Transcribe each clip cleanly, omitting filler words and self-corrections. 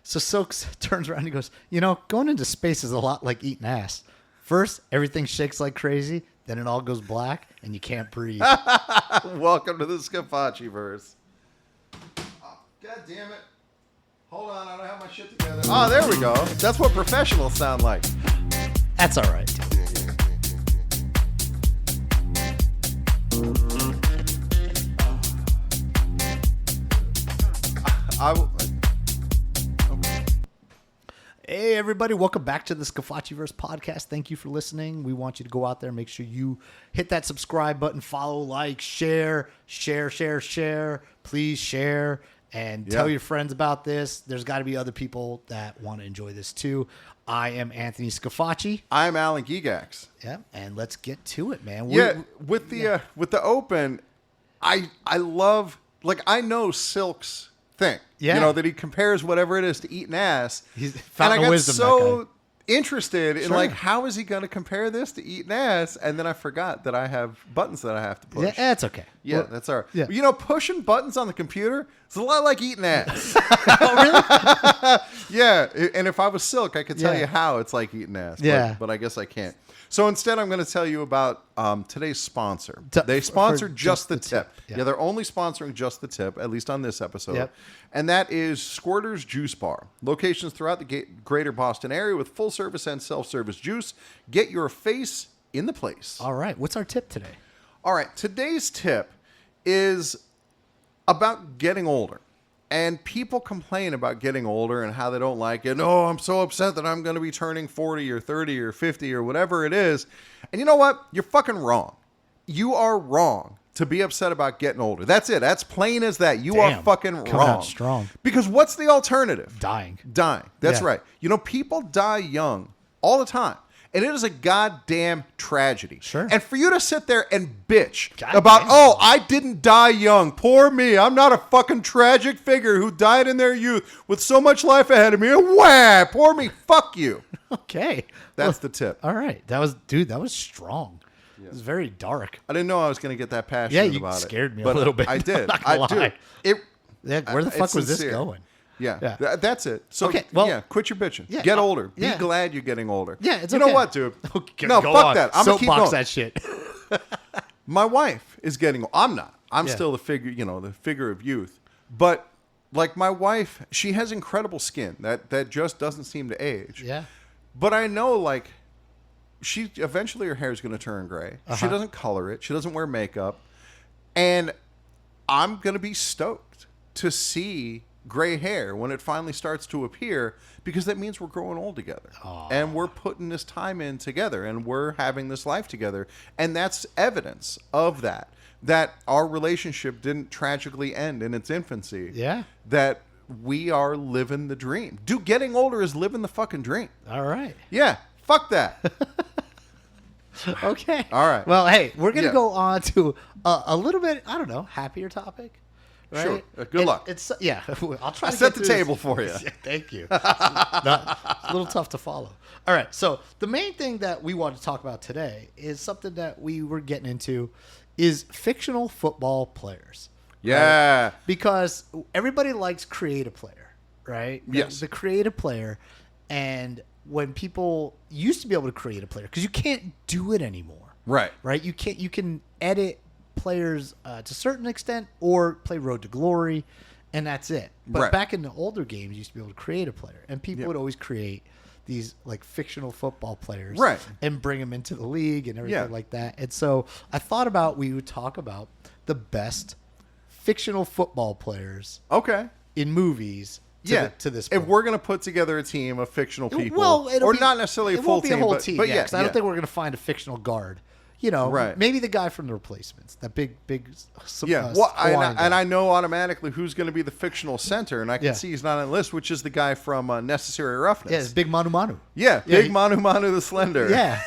So Silk turns around and he goes, going into space is a lot like eating ass. First, everything shakes like crazy. Then it all goes black and you can't breathe. Welcome to the Scafaci-verse. Oh, God damn it. Hold on, I don't have my shit together. Oh, there we go. That's what professionals sound like. That's all right. Hey, everybody. Welcome back to the Scafaci-verse podcast. Thank you for listening. We want you to go out there, make sure you hit that subscribe button, follow, like, share. Please share and tell your friends about this. There's got to be other people that want to enjoy this too. I am Anthony Scafaci. I'm Alan Gigax. Yeah, and let's get to it, man. With the open, I love, like, I know Silk's thing. Yeah. That he compares whatever it is to eating ass. He's found and I got wisdom, so interested in like, how is he going to compare this to eating ass? And then I forgot that I have buttons that I have to push. Yeah, that's okay. Yeah, Well, that's all right. yeah. Pushing buttons on the computer is a lot like eating ass. Oh, really? Yeah, and if I was Silk, I could tell Yeah. you how it's like eating ass. Yeah. But I guess I can't. So instead, I'm going to tell you about today's sponsor. For They sponsor Just the Tip. Yeah. Yeah, they're only sponsoring Just the Tip, at least on this episode. Yep. And that is Squirter's Juice Bar. Locations throughout the greater Boston area with full service and self-service juice. Get your face in the place. All right. What's our tip today? All right, today's tip is about getting older. And people complain about getting older and how they don't like it. Oh, I'm so upset that I'm going to be turning 40 or 30 or 50 or whatever it is. And you know what? You're fucking wrong. You are wrong to be upset about getting older. That's it. That's plain as that. You are fucking coming wrong. out strong. Because what's the alternative? Dying. That's Yeah. right. People die young all the time. And it is a goddamn tragedy. Sure. And for you to sit there and bitch God about, damn. I didn't die young. Poor me. I'm not a fucking tragic figure who died in their youth with so much life ahead of me. Wah, poor me. Fuck you. Okay. That's the tip. All right. That was strong. It was very dark. I didn't know I was going to get that passionate Yeah, you about it. scared me a but little bit. I did. Not gonna lie. It, Yeah, where the fuck it's was this sincere. going? Yeah. Yeah. That's it. So, Okay, well- quit your bitching. Yeah, Get older. yeah. Be glad you're getting older. Yeah, it's You okay. know what, dude? Okay, No, go fuck on. that. I'm going to keep Soapbox going. that shit. My wife is getting. I'm not. I'm Yeah. still the figure of youth. But like my wife, she has incredible skin that just doesn't seem to age. Yeah. But I know, like, she eventually her hair is going to turn gray. She doesn't color it. She doesn't wear makeup, and I'm going to be stoked to see gray hair when it finally starts to appear, because that means we're growing old together. And we're putting this time in together, and we're having this life together. And that's evidence of that our relationship didn't tragically end in its infancy. Yeah. That we are living the dream. Dude, getting older is living the fucking dream. All right. Yeah. Fuck that. Okay. All right. Well, hey, we're going to Yeah. go on to a little bit, I don't know, happier topic. Right? Sure. Good luck. It's yeah. I'll try I to set get the through table this. for you. Yeah, thank you. It's a little tough to follow. All right. So the main thing that we want to talk about today is something that we were getting into is fictional football players. Yeah. Right? Because everybody likes creative player, right? Yes. The creative player, and when people used to be able to create a player, because you can't do it anymore. Right. Right? You can edit players to a certain extent or play Road to Glory, and that's it. But Right. back in the older games, you used to be able to create a player, and people would always create these like fictional football players, Right. and bring them into the league and everything Yeah. like that. And so I thought about we would talk about the best fictional football players Okay. in movies. To this If point. we're gonna put together a team of fictional people, Well, it'll or be- not necessarily a it full won't be team, a whole but, team, but yeah, because I don't think we're going to find a fictional guard. Right. Maybe the guy from The Replacements, that big. Well, Hawaiian guy. I know automatically who's going to be the fictional center, and I can Yeah. see he's not on the list, which is the guy from Necessary Roughness. Yeah, it's Big Manu Manu. Yeah, Yeah, Big he- Manu Manu the Slender. Yeah,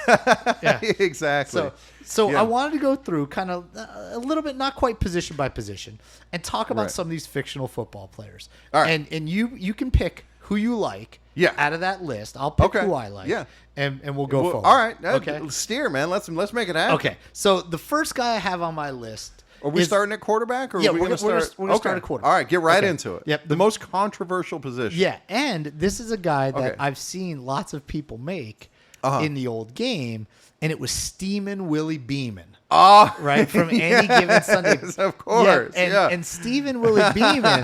yeah. Exactly. So Yeah. I wanted to go through kind of a little bit, not quite position by position, and talk about Right. some of these fictional football players. All right. And you can pick who you like. Yeah. Out of that list, I'll pick Okay. who I like. Yeah. And we'll go forward. All right. Okay. Steer, man. Let's make it happen. Okay. So the first guy I have on my list Are we starting at quarterback? Or Yeah, are we we're going gonna to start at quarterback. All right, get right Okay. into it. Yep. The most controversial position. Yeah, and this is a guy that Okay. I've seen lots of people make Uh-huh. in the old game, and it was Steamin' Willy Beaman. Oh, Right, from Any Given Sunday. Of course. Yeah, and Stephen Willie Beaman,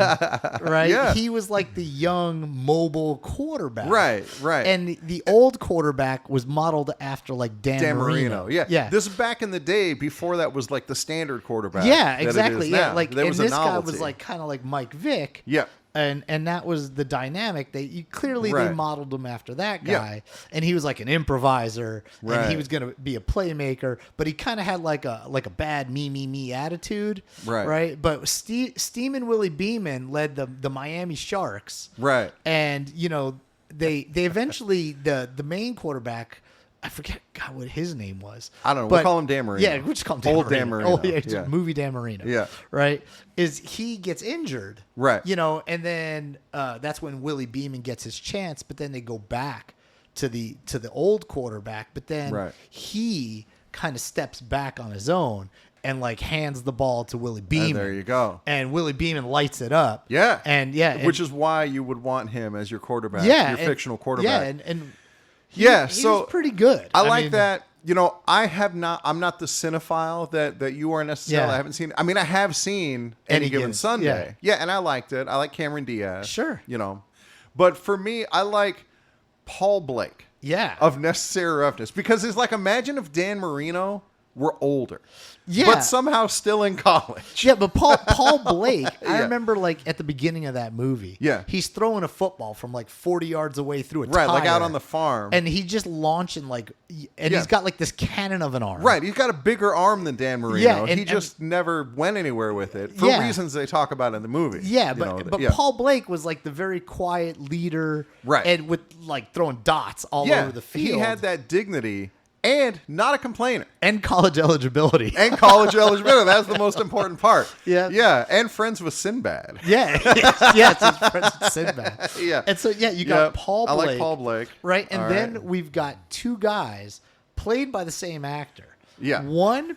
right? Yeah. He was like the young mobile quarterback. Right. And the old quarterback was modeled after like Dan Marino. Yeah. This is back in the day before that was like the standard quarterback. Yeah, that it exactly. is Yeah, now. like there and was this a guy novelty. was like kind of like Mike Vick. Yeah. And that was the dynamic that you clearly they Right. modeled him after that Yeah. guy, and he was like an improviser, and Right. he was going to be a playmaker, but he kind of had like a bad me attitude, Right. But Steamin' Willie Beaman led the Miami Sharks, Right. and you know they eventually the main quarterback. I forget what his name was. I don't know. But, We'll call him Dan Marino. Yeah, we'll just call him Dan Old Marino. Dan Marino. Oh, yeah, just Yeah. movie Dan Marino. Yeah. Right? Is he gets injured. Right. You know, and then that's when Willie Beaman gets his chance, but then they go back to the old quarterback, but then Right. he kind of steps back on his own and like hands the ball to Willie Beaman. There you go. And Willie Beaman lights it up. Yeah. And yeah. Which is why you would want him as your quarterback. yeah, Your and- fictional quarterback. Yeah, and Yeah, he so was pretty good. I like mean, that. You know, I'm not the cinephile that you are necessarily. Yeah. I haven't seen. I mean, I have seen Any Given Sunday. Yeah, and I liked it. I like Cameron Diaz. Sure. You know, but for me, I like Paul Blake. Yeah. Of Necessary Roughness, because it's like, imagine if Dan Marino were older. Yeah. But somehow still in college. Yeah, but Paul Blake, I Yeah. remember like at the beginning of that movie. Yeah. He's throwing a football from like 40 yards away through a Right, like out tire, on the farm. and he just launching like, and Yeah. he's got like this cannon of an arm. Right, he's got a bigger arm than Dan Marino. Yeah, and- he just never went anywhere with it for Yeah. reasons they talk about in the movie. Yeah, You but know, but yeah. Paul Blake was like the very quiet leader, Right. And with like throwing dots all over the field. He had that dignity and not a complainer. and college eligibility. And college eligibility. That's the most important part. Yeah. Yeah. And friends with Sinbad. Yeah, yes, his friend Sinbad. Yeah. And so yeah, you got Yeah, Paul I Blake, like Paul Blake. right? And All then right. we've got two guys played by the same actor. Yeah. One,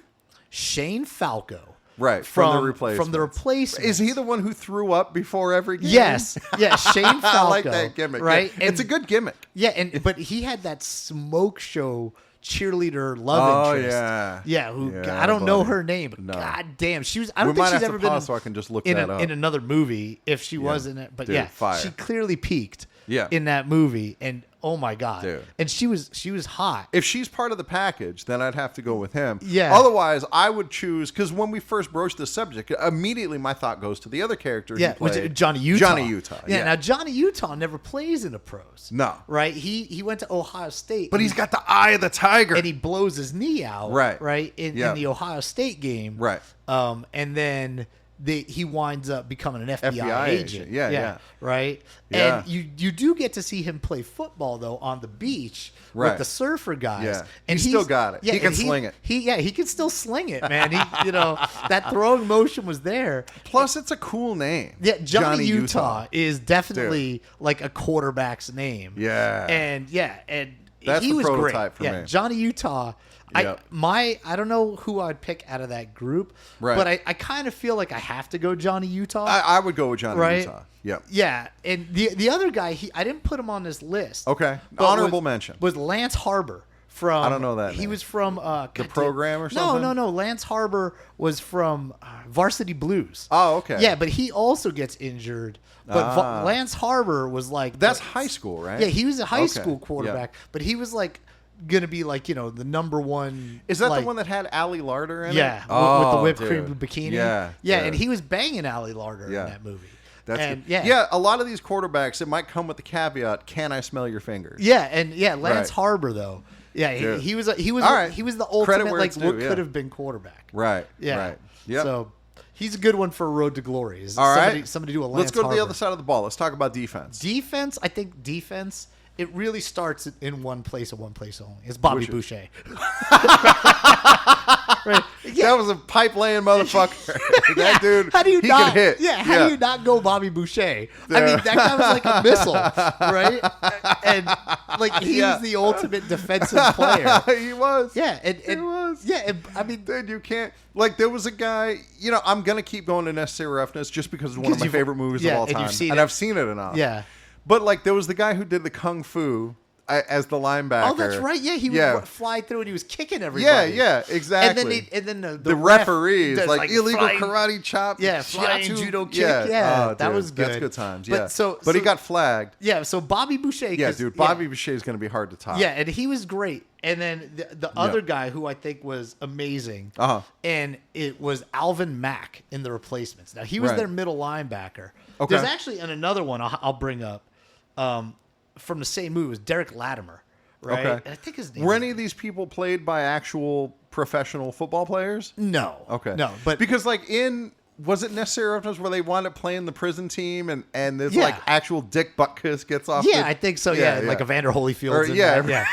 Shane Falco. Right, from The Replacements. From The Replacements. Is he the one who threw up before every game? Yes. Yeah, Shane Falco. I like that gimmick. Right? Yeah. It's a good gimmick. Yeah, but he had that smoke show cheerleader love interest. Yeah. Yeah, who Yeah, I don't know buddy. her name, but No. god damn, she was I don't We think might she's have ever to been pause in, so I can just look in, that up. in another movie if she was in it. But Dude, yeah, fire. she clearly peaked Yeah. in that movie, and oh my god. Dude. And she was hot. If she's part of the package, then I'd have to go with him. Yeah. Otherwise, I would choose, because when we first broached the subject, immediately my thought goes to the other character. Yeah, he which played, Johnny Utah. Johnny Utah. Yeah, now Johnny Utah never plays in the pros. No. Right? He went to Ohio State. But and he's got the eye of the tiger. and he blows his knee out. Right. Right? In the Ohio State game. Right. And then he winds up becoming an FBI, FBI agent. agent. Yeah. Right? Yeah. And you do get to see him play football though on the beach Right. with the surfer guys. Yeah. And He's still got it. He can and sling it. He can still sling it, man. That throwing motion was there. Plus, it's a cool name. Yeah, Johnny Utah is definitely like a quarterback's name. Yeah. And That's he the was prototype great. for me. Johnny Utah. Yep. I don't know who I'd pick out of that group, Right. but I kind of feel like I have to go Johnny Utah. I would go with Johnny Right? Utah. Yep. Yeah, and the other guy, I didn't put him on this list. Okay. but Honorable mention. was Lance Harbor from. I don't know that He name. was from The Program or something? No. Lance Harbor was from Varsity Blues. Oh, okay. Yeah, but he also gets injured. But Lance Harbor was like That's high school, right? Yeah, he was a high Okay. school quarterback, but he was like gonna be like the number one. Is that like, the one that had Ali Larder in Yeah, it? with the Oh, whipped dude. cream bikini. Yeah. yeah, and he was banging Ali Larder Yeah. in that movie. That's and, good. Yeah, a lot of these quarterbacks, it might come with the caveat, can I smell your fingers? Yeah, and Lance Right. Harbor though. Yeah, Dude. he was All right. he was the Credit ultimate where like it's what due, yeah. could have been quarterback. Right. Yeah. Right. Yep. So he's a good one for a road to glory. All right. Somebody do a Lance Let's go to the Harbor. other side of the ball. Let's talk about defense. Defense, I think defense. It really starts in one place and one place only. It's Bobby Boucher. Right? Yeah, That was a pipe laying motherfucker. That dude, how do you he not could hit. Yeah, how do you not go Bobby Boucher? I mean, that guy was like a missile, right? And like he was the ultimate defensive player. He was. Yeah, he was. Yeah, and, I mean, dude, you can't. Like, there was a guy. You know, I'm gonna keep going to Necessary Roughness just because it's one of my favorite movies of all time, and I've seen it enough. Yeah, but like, there was the guy who did the kung fu as the linebacker. Oh, that's right. Yeah, he would fly through and he was kicking everybody. Yeah, exactly. And then the referees like illegal flying, karate chop. Yeah, flying judo kick. Yeah, oh, that was good. That's good times. Yeah, but he got flagged. Yeah, so Bobby Boucher. Yeah, dude, Bobby Boucher is going to be hard to top. Yeah, and he was great. And then the other guy who I think was amazing, and it was Alvin Mack in The Replacements. Now he was their middle linebacker. Okay. There's actually another one I'll bring up. From the same movie was Derek Latimer, right? Okay. And I think his name. Were any of these people played by actual professional football players? No. Okay. No, but because like was it Necessary Roughness where they wound up playing the prison team and there's like actual Dick Butkus gets off? Yeah, I think so. Yeah, like Evander Holyfield. Yeah.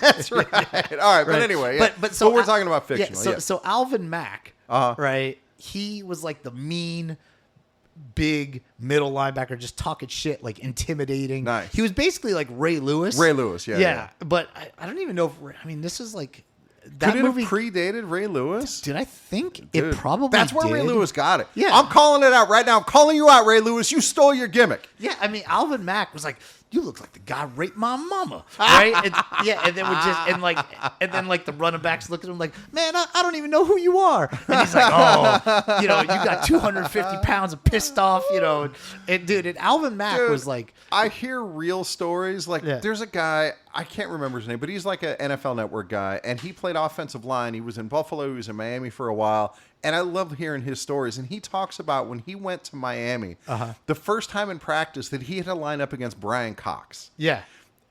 That's right. All right, but anyway, but we're talking about fictional. Yeah, so Alvin Mack, right? He was like the mean, big middle linebacker, just talking shit, like intimidating. Nice. He was basically like Ray Lewis. Yeah. But I don't even know if this is like that Could it movie have predated Ray Lewis? Did I think it probably? That's where did. Ray Lewis got it. Yeah, I'm calling it out right now. I'm calling you out, Ray Lewis. You stole your gimmick. Yeah, I mean, Alvin Mack was like, "You look like the guy who raped my mama," right? And then like the running backs look at him like, "Man, I don't even know who you are." And he's like, "Oh, you got 250 pounds of pissed off, And dude, and Alvin Mack was like, I hear real stories. Like, there's a guy, I can't remember his name, but he's like an NFL Network guy, and he played offensive line. He was in Buffalo. He was in Miami for a while. And I love hearing his stories. And he talks about when he went to Miami, the first time in practice that he had to line up against Brian Cox. Yeah.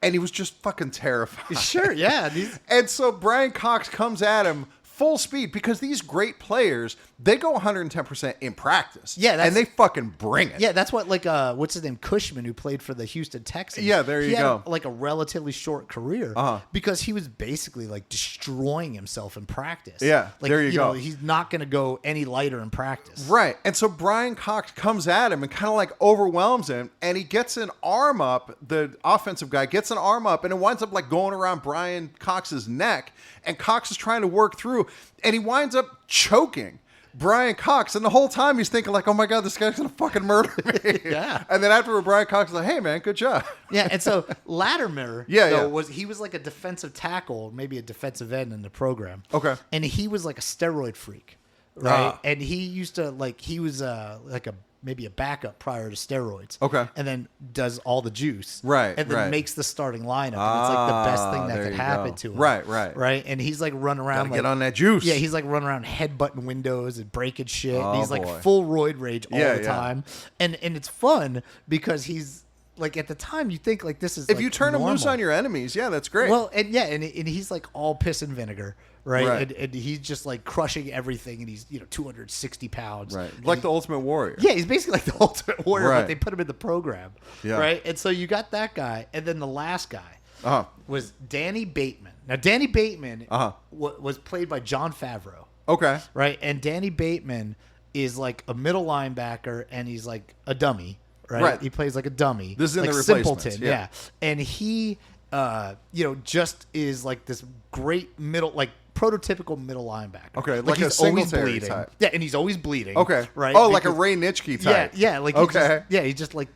And he was just fucking terrified. Sure, yeah. And so Brian Cox comes at him full speed because these great players, they go 110% in practice. Yeah, and they fucking bring it. Yeah, that's what what's his name, Cushman, who played for the Houston Texans. Yeah, there you go. Had, like a relatively short career because he was basically like destroying himself in practice. Yeah, like, there you go. He's not going to go any lighter in practice. Right, and so Brian Cox comes at him and kind of like overwhelms him, and he gets an arm up. The offensive guy gets an arm up, and it winds up like going around Brian Cox's neck, and Cox is trying to work through, and he winds up choking Brian Cox, and the whole time he's thinking like, "Oh my god, this guy's gonna fucking murder me." Yeah. And then afterward, Brian Cox is like, "Hey man, good job." Yeah, and so Latimer, he was like a defensive tackle, maybe a defensive end in the program. Okay. And he was like a steroid freak, right? And he used to he was maybe a backup prior to steroids. Okay. And then does all the juice. Right. And then makes the starting lineup. And it's like the best thing that could happen to him. Right. Right. And he's like running around. Get on that juice. Yeah, he's like running around headbutting windows and breaking shit. Oh, and he's like full roid rage all the time. And it's fun because he's like, at the time you think like this is if you turn him loose on your enemies, that's great. Well, and he's like all piss and vinegar. Right. And he's just like crushing everything, and he's 260 pounds. Right. Like the Ultimate Warrior. Yeah, he's basically like the Ultimate Warrior, but they put him in the program. Yeah. Right. And so you got that guy, and then the last guy was Danny Bateman. Now Danny Bateman was played by Jon Favreau. Okay. Right. And Danny Bateman is like a middle linebacker, and he's like a dummy. Right. He plays like a dummy. This is in like the Replacements. Simpleton. Yeah. And he just is like this great middle, like prototypical middle linebacker. Okay, like he's a always Singletary bleeding. type. Yeah, and he's always bleeding. Okay, right. Oh, like a Ray Nitschke type. Yeah, like okay. He's just like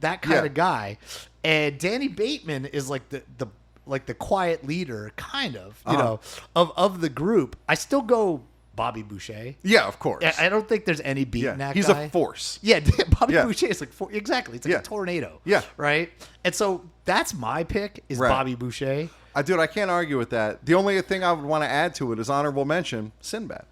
that kind of guy. And Danny Bateman is like the quiet leader, kind of, of the group. I still go Bobby Boucher. Yeah, of course. I don't think there's any beating that he's guy. a force. Yeah, Bobby Boucher is like exactly. It's like a tornado. Yeah. Right. And so that's my pick is Bobby Boucher. Dude, I can't argue with that. The only thing I would want to add to it is honorable mention, Sinbad.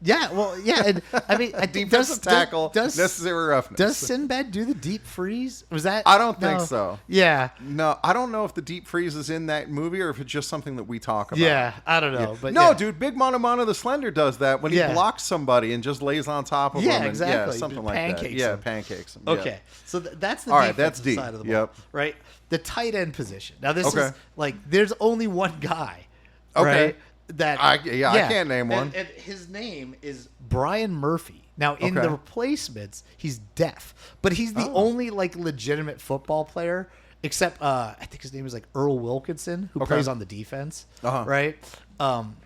Yeah, well, yeah, and I mean, defensive tackle, necessary roughness. Does Sinbad do the deep freeze? Was that? I don't think so. Yeah, no, I don't know if the deep freeze is in that movie or if it's just something that we talk about. Yeah, I don't know, but no, dude, Big Mono Mono the Slender does that when he blocks somebody and just lays on top of them. Yeah, exactly. Something like pancakes that. Him. Yeah, pancakes him. Okay, so that's the defensive side of the ball. Yep. Right, the tight end position. Now this is like there's only one guy. Okay. Right? I can't name one. And his name is Brian Murphy. Now, in the replacements, he's deaf, but he's the only like legitimate football player, except I think his name is like Earl Wilkinson, who plays on the defense, right?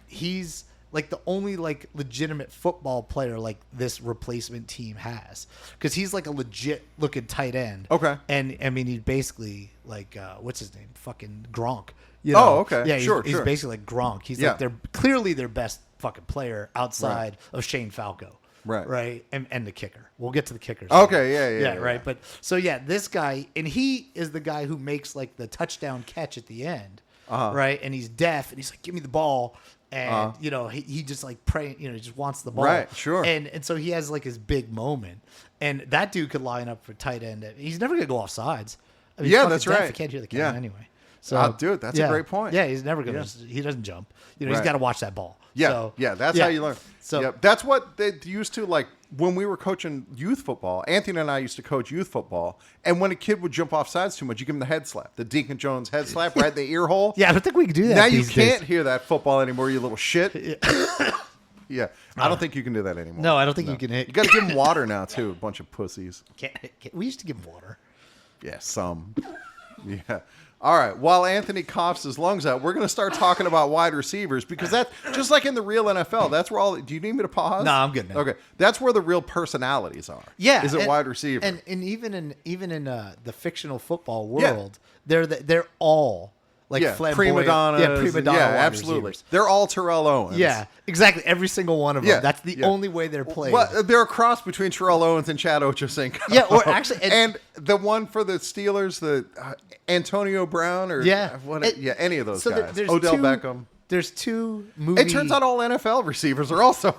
He's like the only like legitimate football player like this replacement team has, because he's like a legit looking tight end. Okay, and I mean he's basically like what's his name? Fucking Gronk. You know? Oh, okay. Yeah, sure. He's basically like Gronk. He's like clearly their best fucking player outside of Shane Falco. Right. And the kicker. We'll get to the kickers. Okay. Yeah. Right. But so this guy, and he is the guy who makes like the touchdown catch at the end. Right. And he's deaf, and he's like, "Give me the ball." And he just like praying. He just wants the ball. Right. Sure. And so he has like his big moment, and that dude could line up for tight end. He's never gonna go off sides. I mean, that's deaf. right. He can't hear the count anyway. So, dude, that's a great point. Yeah, he's never gonna. He doesn't jump. He's got to watch that ball. Yeah, so, that's how you learn. So that's what they used to like when we were coaching youth football. Anthony and I used to coach youth football, and when a kid would jump off sides too much, you give him the head slap, the Deacon Jones head slap right in the ear hole. Yeah, I don't think we can do that. Now you can't hear that football anymore, you little shit. Yeah, I don't think you can do that anymore. No, I don't think you can hit. You got to give him water now too. A bunch of pussies. We used to give him water. Yeah, some. Yeah. All right. While Anthony coughs his lungs out, we're going to start talking about wide receivers, because that's just like in the real NFL. That's where all. Do you need me to pause? No, I'm good now. Okay. That's where the real personalities are. Yeah. Is it wide receiver? And even in the fictional football world, they're all like prima donnas. Yeah, prima donna. Yeah, wide absolutely. receivers. They're all Terrell Owens. Yeah, exactly. Every single one of them. Yeah, That's the only way they're played. Well, they're a cross between Terrell Owens and Chad Ochocinco. Yeah, or actually, and the one for the Steelers, the Antonio Brown, or any of those guys. Odell Beckham. There's two movie. It turns out all NFL receivers are also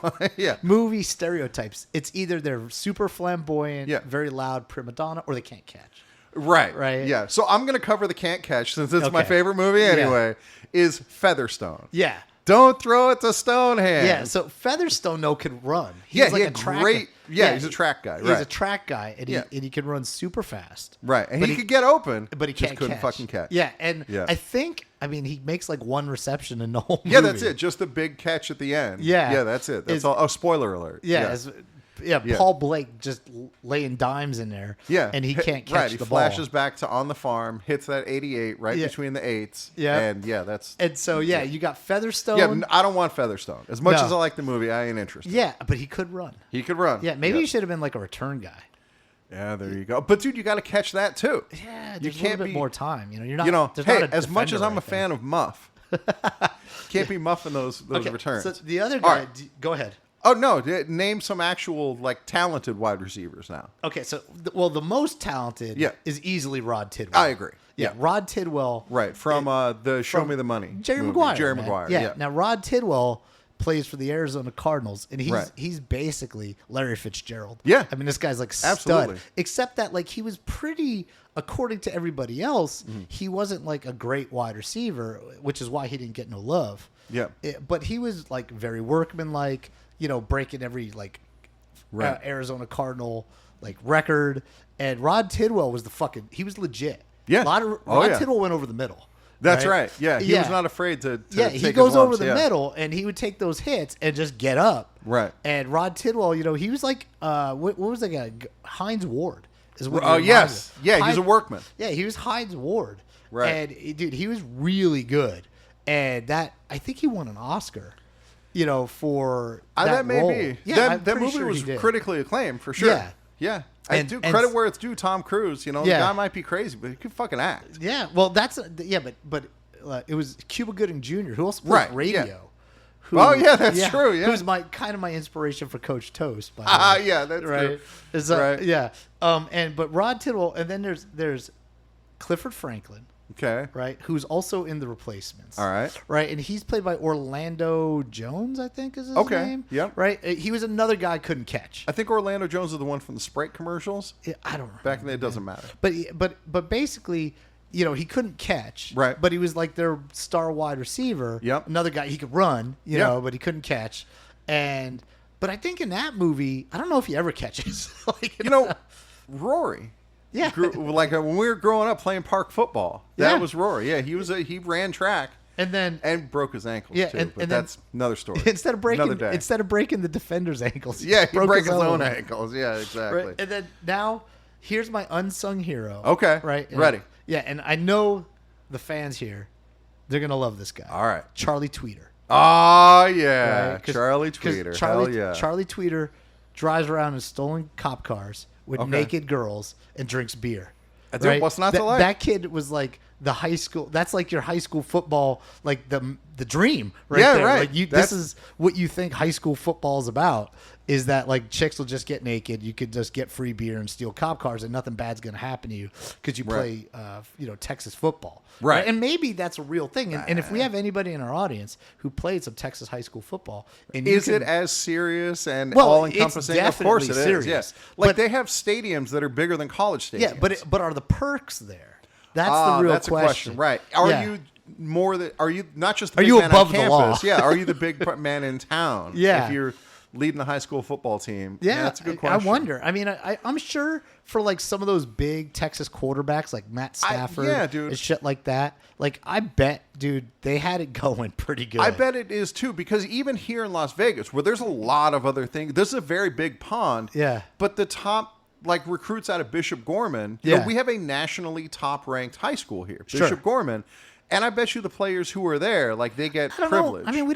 movie stereotypes. It's either they're super flamboyant, very loud prima donna, or they can't catch. Right. Yeah. So I'm going to cover the can't catch, since it's my favorite movie anyway, is Featherstone. Yeah. Don't throw it to Stonehenge. Yeah. So Featherstone, could run. He's like a track. He's a track guy. Right. He's a track guy, and he can run super fast. Right. And he could get open, but he couldn't fucking catch. Yeah. And I think, he makes like one reception in the whole movie. Yeah, that's it. Just the big catch at the end. Yeah. Yeah, that's it. That's all. Oh, spoiler alert. Yeah, Paul Blake just laying dimes in there. Yeah. And he can't catch the ball. He flashes back to on the farm, hits that 88 right between the eights. Yeah. And that's. And so, you got Featherstone. Yeah, I don't want Featherstone. As much as I like the movie, I ain't interested. Yeah, but he could run. Yeah, maybe he should have been like a return guy. Yeah, there you go. But dude, you got to catch that too. Yeah, there's a little bit more time. You're not. Hey, as much as I'm a fan of Muff, can't be muffing those returns. So the other guy, go ahead. Oh, no. Name some actual, talented wide receivers now. Okay, so, the most talented is easily Rod Tidwell. I agree. Yeah, Rod Tidwell. Right, from the Show Me the Money. Jerry Maguire. Jerry Maguire, yeah. Now, Rod Tidwell plays for the Arizona Cardinals, and he's basically Larry Fitzgerald. Yeah. I mean, this guy's like stud. Absolutely. Except that, he was pretty, according to everybody else, he wasn't, a great wide receiver, which is why he didn't get no love. Yeah. But he was, very workmanlike. Breaking every Arizona Cardinal record, and Rod Tidwell was he was legit. Yeah, Rod Tidwell went over the middle. That's right. Yeah, he was not afraid to he goes over the middle, and he would take those hits and just get up. Right. And Rod Tidwell, he was what was that guy? Hines Ward is what. Oh yes, yeah, he's a workman. Yeah, he was Hines Ward. Right. And dude, he was really good, and I think he won an Oscar. For that may be. Yeah, that movie was critically acclaimed for sure. Yeah. And credit where it's due. Tom Cruise, the guy might be crazy, but he could fucking act. Yeah, well, but it was Cuba Gooding Jr. who also played radio. Yeah. That's true. Yeah, who's my inspiration for Coach Toast. By the way. Yeah, that's right. Right. Yeah. But Rod Tidwell, and then there's Clifford Franklin. Okay. Right, who's also in The Replacements. All right. Right, and he's played by Orlando Jones, I think is his name. Yep. Right, he was another guy I couldn't catch. I think Orlando Jones is the one from the Sprite commercials. Yeah, I don't remember. Back in the day, it doesn't matter. But basically, he couldn't catch. Right. But he was their star wide receiver. Yep. Another guy, he could run, but he couldn't catch. But I think in that movie, I don't know if he ever catches. Rory. Yeah. When we were growing up playing park football, that was Rory. Yeah, he ran track. and broke his ankles Yeah, too. and But then- that's another story. instead of breaking Another day. the defender's ankles, Yeah, he broke broke his own ankle. ankles. Yeah, exactly. Right? And then now, here's my unsung hero. Okay, Right? And ready. yeah, and I know the fans here, they're going to love this guy. All right. Charlie Tweeter. Oh, yeah. Right? 'Cause- Charlie 'cause Tweeter. Charlie, Hell yeah. Charlie Tweeter drives around in stolen cop cars with Okay. naked girls and drinks beer. Dude, Right? what's not to like? That kid was like the high school. That's like your high school football, like the dream, right Yeah, there. right. Like this That's- is what you think high school football is about. Is that like chicks will just get naked, you could just get free beer and steal cop cars, and nothing bad's gonna happen to you because you play, Texas football, Right. And maybe that's a real thing. And if we have anybody in our audience who played some Texas high school football, and you Is can- it as serious and Well, all encompassing? it's Of course it definitely is. serious. Yes. Like But- they have stadiums that are bigger than college stadiums. yeah, but are the perks there? That's the real that's question. a question, right? Are Yeah. you more than? Are you not just the Are big you man above on the campus? law? Yeah. Are you the big man in town? Yeah. If you're leading the high school football team. Yeah, that's a good question. I wonder. I mean, I'm sure for like some of those big Texas quarterbacks like Matt Stafford yeah, dude. and shit like that, like I bet, dude, they had it going pretty good. I bet it is too, because even here in Las Vegas, where there's a lot of other things, this is a very big pond. Yeah. But the top, like recruits out of Bishop Gorman, you know, Yeah. we have a nationally top-ranked high school here, Sure. Bishop Gorman, and I bet you the players who are there, like they get I don't know. privilege. I mean,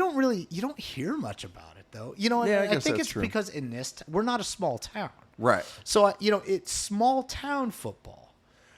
you don't hear much about it though. You know, Yeah, I I guess think that's it's true. because in we're not a small town, right, so it's small town football,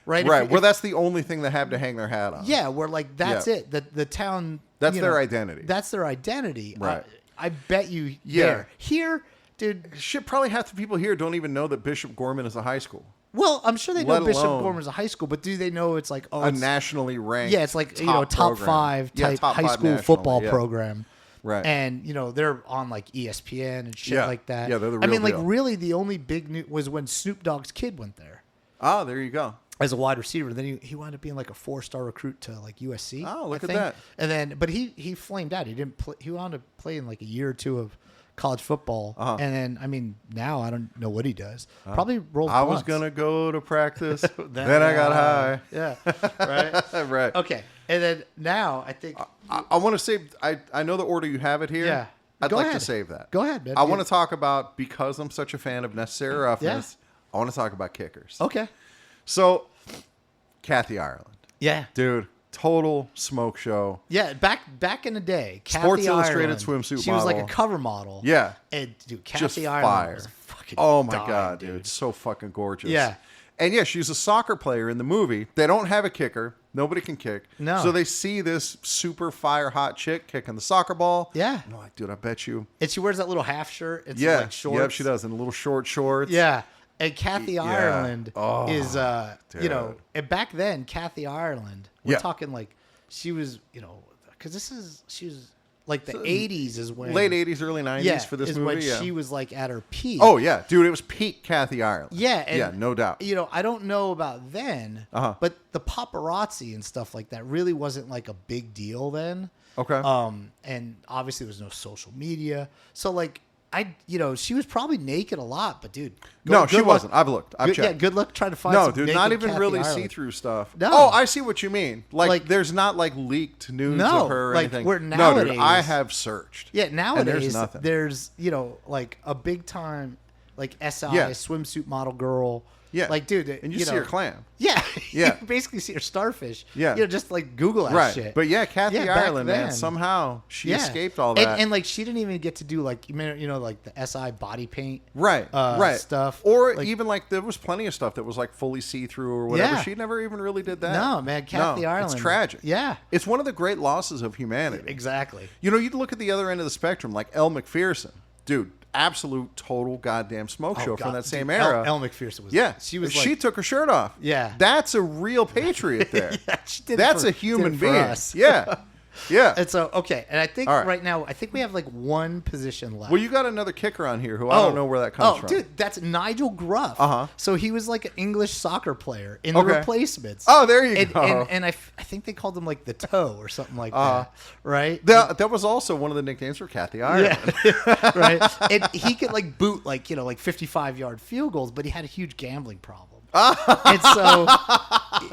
right? right. If- Well, that's the only thing they have to hang their hat on. yeah, where like that's Yeah. it. The town. That's you their know, identity. That's their identity. Right. I bet you. Yeah. There. Here, dude. Shit, probably half the people here don't even know that Bishop Gorman is a high school, Well, I'm sure they know Let Bishop alone Gorman's a high school, but do they know it's like a it's, nationally ranked. yeah, it's like top program. 5 Yeah, type top high 5 school nationally, football yeah. program. Right. And they're on like ESPN and shit Yeah. like that. Yeah, they're the I mean, real like deal. really, the only big news was when Snoop Dogg's kid went there Oh, there you go. as a wide receiver. Then he wound up being like a 4-star recruit to like USC. Oh, look I at think. that. And then, but he flamed out. He didn't play. He wound up playing like a year or two of college football. Uh-huh. And then, I mean, now I don't know what he does. Probably rolls. I was blunts. gonna go to practice, then I got high. Yeah. Right. Right. Okay. And then now I think. I want to save. I know the order you have it here. Yeah. I'd Go like ahead. to save that. Go ahead, man. I Yeah. want to talk about, because I'm such a fan of Necessary Roughness. I want to talk about kickers. Okay. So, Kathy Ireland, Yeah. dude, total smoke show. Yeah. Back in the day, Sports Kathy Illustrated Ireland, swimsuit She was like a model. cover model. Yeah. And dude, Just Kathy Ireland fire. was a fucking. Oh my dime, god, dude, so fucking gorgeous. Yeah. And yeah, she's a soccer player in the movie. They don't have a kicker. Nobody can kick. No. So they see this super fire hot chick kicking the soccer ball. Yeah. And they're like, dude, I bet you. And she wears that little half shirt. And some, Yeah. like shorts. Yep, she does. In little short shorts. Yeah. And Kathy Yeah. Ireland Oh, is, dude. and back then, Kathy Ireland, we're Yeah. talking like, she was, because she was like the 80s is when. Late 80s, early 90s yeah, for this is movie. when Yeah. she was like at her peak. Oh, yeah. Dude, it was peak Kathy Ireland. Yeah. And, yeah, no doubt. I don't know about then, Uh-huh. but the paparazzi and stuff like that really wasn't like a big deal then. Okay. And obviously there was no social media. So like, she was probably naked a lot, but dude. No, she luck- wasn't. I've looked. I've good, checked. yeah, good luck trying to find No, some dude, naked not even Kathy really Ireland. see-through stuff. No. Oh, I see what you mean. Like there's not like leaked nudes No, of her or like, anything. where No, dude, nowadays- I have searched. Yeah, nowadays there's nothing. there's like a big time like SI Yeah. swimsuit model girl. Yeah. Like dude, And you see her clam. Yeah. Yeah. You basically see her starfish. Yeah. Just like Google that Right. shit. But yeah, Kathy Yeah, back Ireland, man, then. somehow she Yeah. escaped all that. And like she didn't even get to do like like the SI body paint right. Right. stuff. Or Like- even like there was plenty of stuff that was like fully see-through or whatever. Yeah. She never even really did that. No, man, Kathy No, Ireland. It's tragic. Yeah. It's one of the great losses of humanity. Exactly. You look at the other end of the spectrum, like Elle McPherson. Dude, absolute total goddamn smoke show from that same era. Elle McPherson was. Yeah, She was. She Like, took her shirt off. Yeah. That's a real patriot there. yeah, she did it That's for- a human did it for being. us. Yeah, yeah. And so okay, and I think All right. right now I think we have like one position left. Well, you got another kicker on here who I don't know where that comes from. Oh, dude, that's Nigel Gruff. Uh-huh. So he was like an English soccer player in the Okay. Replacements. Oh, there you and, go. And I think they called him like the toe or something like that, right? That was also one of the nicknames for Kathy Ireland. Yeah, right. And he could like boot like 55-yard field goals, but he had a huge gambling problem. And so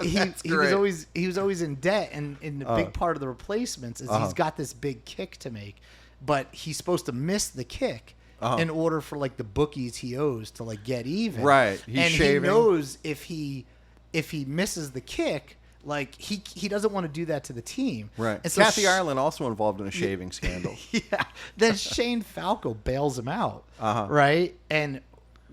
he was always in debt, and the big part of the replacements is he's got this big kick to make, but he's supposed to miss the kick in order for like the bookies he owes to like get even. Right. He knows if he misses the kick, like he doesn't want to do that to the team. Right. And so Kathy Ireland also involved in a shaving scandal. Yeah. Then Shane Falco bails him out. Right. And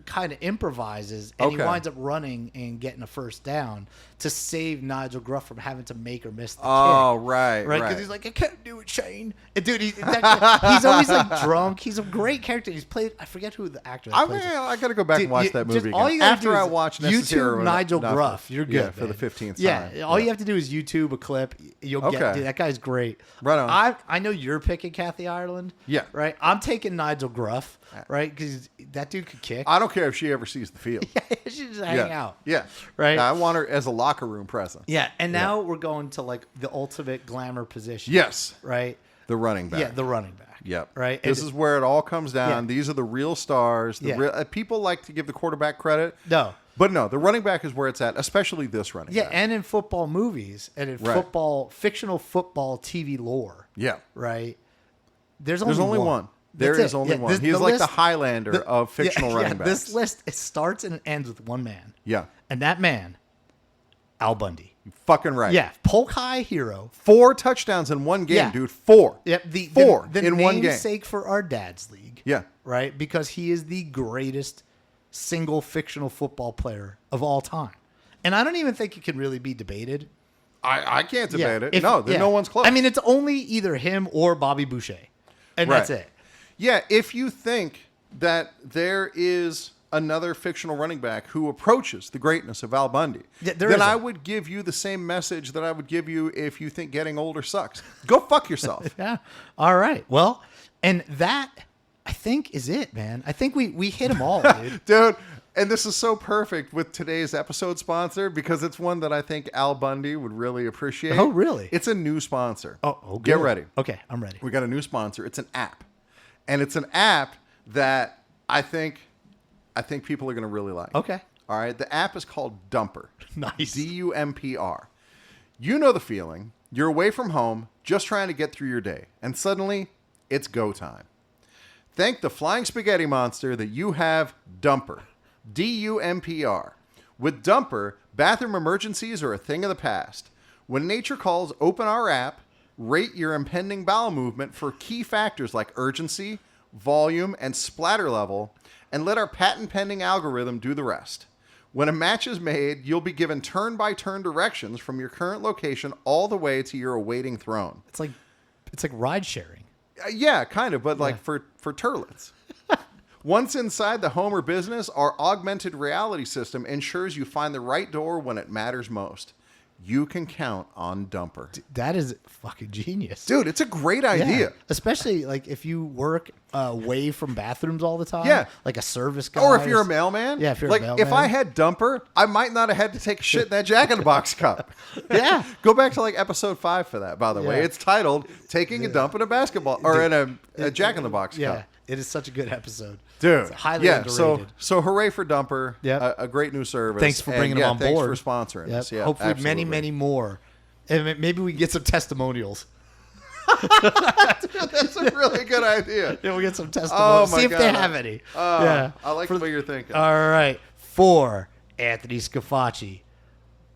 kind of improvises, and he winds up running and getting a first down to save Nigel Gruff from having to make or miss the kick. Right. Because he's like, I can't do it, Shane. And dude, he's always like drunk. He's a great character. He's played. I forget who the actor. I got to go back and watch that movie all again. you After I do is watch YouTube Nigel Gruff. You're good. Yeah, for the 15th time. Yeah, all you have to do is YouTube a clip. You'll get. Dude, that guy's great. Right on. I know you're picking Kathy Ireland. Yeah. Right. I'm taking Nigel Gruff. Right, because that dude could kick. I don't care if she ever sees the field. She just hang out. Yeah. Right. I want her as a locker room presence. Yeah, and now we're going to like the ultimate glamour position. Yes. Right. The running back. Yeah, the running back. Yep. Right. This is where it all comes down. Yeah. These are the real stars. The real, people like to give the quarterback credit. No. But no, the running back is where it's at, especially this running back. Yeah, and in football movies and in fictional football TV lore. Yeah. Right. There's only one. There is only one. He's like the Highlander of fictional running backs. This list, it starts and it ends with one man. Yeah. And that man, Al Bundy. You're fucking right. Yeah. Polk High hero. 4 touchdowns in one game, Yeah. dude. 4. Yep. Four the in one game. namesake for our dad's league. Yeah. Right? Because he is the greatest single fictional football player of all time. And I don't even think it can really be debated. I can't debate it. No one's close. I mean, it's only either him or Bobby Boucher. And that's it. Yeah, if you think that there is another fictional running back who approaches the greatness of Al Bundy, then I would give you the same message that I would give you if you think getting older sucks. Go fuck yourself. Yeah. All right. Well, and that, I think, is it, man. I think we hit them all, dude. Dude, and this is so perfect with today's episode sponsor because it's one that I think Al Bundy would really appreciate. Oh, really? It's a new sponsor. Oh, good. Get ready. Okay, I'm ready. We got a new sponsor. It's an app. And it's an app that I think people are going to really like. Okay. All right. The app is called Dumper. Nice. Dumpr. You know the feeling. You're away from home, just trying to get through your day. And suddenly, it's go time. Thank the flying spaghetti monster that you have Dumper. Dumpr. With Dumper, bathroom emergencies are a thing of the past. When nature calls, open our app. Rate your impending bowel movement for key factors like urgency, volume, and splatter level, and let our patent-pending algorithm do the rest. When a match is made, you'll be given turn-by-turn directions from your current location all the way to your awaiting throne. It's like ride sharing. Yeah, kind of, but like for turlets. Once inside the home or business, our augmented reality system ensures you find the right door when it matters most. You can count on Dumper. That is fucking genius. Dude, it's a great idea. Yeah. Especially like if you work away from bathrooms all the time. Yeah. Like a service guy. Or if you're a mailman. Yeah, if you're like, a mailman. if I had Dumper, I might not have had to take a shit in that Jack-in-the-Box cup. Yeah. Go back to like episode 5 for that, by the way. It's titled Taking a Dump in a Basketball or in a Jack-in-the-Box cup. Yeah. It is such a good episode. Dude. It's highly underrated. So hooray for Dumper. Yep. A great new service. Thanks for bringing them on board. Thanks for sponsoring us. Yeah, hopefully absolutely. many more. And maybe we can get some testimonials. Dude, that's a really good idea. Yeah, we'll get some testimonials. Oh my See if God. they have any. Yeah. I like the way you're thinking. All right. For Anthony Scafacci.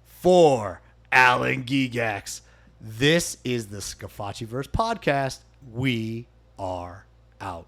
For Alan Gigax. This is the Scafacciverse podcast. We are out.